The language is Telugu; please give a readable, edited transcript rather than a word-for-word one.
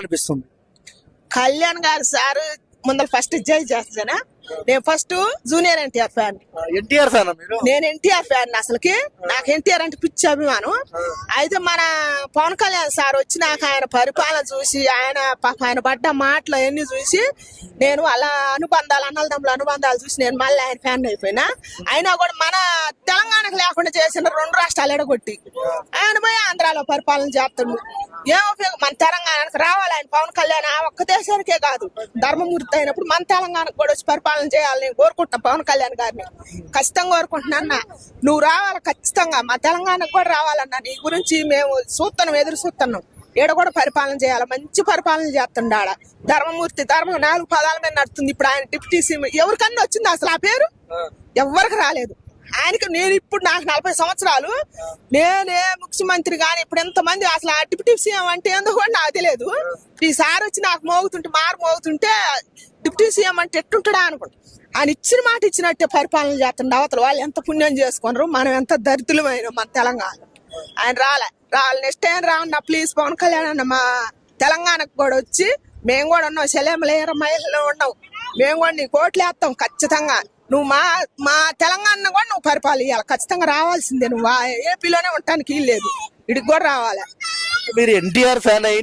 ఏమనిపిస్తుంది? కళ్యాణ్ గారు సారు ముందర ఫస్ట్ జై చేస్తానా. నేను first junior NTR fan. NTR fan మీరు? నేను ఎన్టీఆర్ ఫ్యాన్. అసలుకి నాకు ఎన్టీఆర్ అంటే పిచ్చి అభిమానం. అయితే మన పవన్ కళ్యాణ్ సార్ వచ్చి నాకు ఆయన పరిపాలన చూసి ఆయన పడ్డ మాటలు అవన్నీ చూసి నేను అలా అనుబంధాలు అన్నదమ్ముల అనుబంధాలు చూసి నేను మళ్ళీ ఆయన ఫ్యాన్ అయిపోయినా. అయినా కూడా మన తెలంగాణకు లేకుండా చేసిన 2 రాష్ట్రాలు ఎడగొట్టి ఆయన పోయి ఆంధ్రాలో పరిపాలన చేస్తాడు. ఏం ఉపయోగం? మన తెలంగాణకు రావాలి ఆయన పవన్ కళ్యాణ్. ఆ ఒక్క దేశానికే కాదు, ధర్మమూర్తి అయినప్పుడు మన తెలంగాణకు కూడా వచ్చి పరిపాలన చేయాలని నేను కోరుకుంటున్నా పవన్ కళ్యాణ్ గారిని. ఖచ్చితంగా కోరుకుంటున్నా. నువ్వు రావాలి ఖచ్చితంగా, మా తెలంగాణకు కూడా రావాలన్నా. నీ గురించి మేము చూస్తున్నాం, ఎదురు చూస్తున్నాం. ఈడ కూడా పరిపాలన చేయాలి, మంచి పరిపాలన చేస్తుండ. ఆడ ధర్మమూర్తి 4 పదాల మీద నడుతుంది. ఇప్పుడు ఆయన డిప్యూటీ సీఎం ఎవరికన్నా వచ్చింది అసలు ఆ పేరు? ఎవరికి రాలేదు. ఆయనకి నేను ఇప్పుడు నాకు 40 సంవత్సరాలు, నేనే ముఖ్యమంత్రి గాని ఇప్పుడు ఎంతమంది అసలు ఆ డిప్యూటీ సీఎం అంటే ఏందో కూడా నాకు తెలియదు. ఈసారి వచ్చి నాకు మోగుతుంటే డిప్యూటీ సీఎం అంటే ఎట్టుంటాడా అనుకుంటా. ఆయన ఇచ్చిన మాట ఇచ్చినట్టే పరిపాలన చేస్తుండ. అవతల వాళ్ళు ఎంత పుణ్యం చేసుకున్నారు, మనం ఎంత దరిద్రులమైన మన తెలంగాణ. ఆయన రాలే నెక్స్ట్ టైం రావన్నా ప్లీజ్ పవన్ కళ్యాణ్ అన్న. మా తెలంగాణకు కూడా వచ్చి మేము కూడా ఉన్నాం, సెలెమలేర మహిళలు ఉన్నాం. మేము కూడా నీకు ఓట్లు వేస్తాం ఖచ్చితంగా. నువ్వు మా తెలంగాణ కూడా నువ్వు పరిపాలన ఇవ్వాలి ఖచ్చితంగా. రావాల్సిందే. నువ్వు ఏపీలోనే ఉండటానికి లేదు, ఇడికి కూడా రావాలి. మీరు ఎన్టీఆర్ ఫ్యాన్ అయ్యి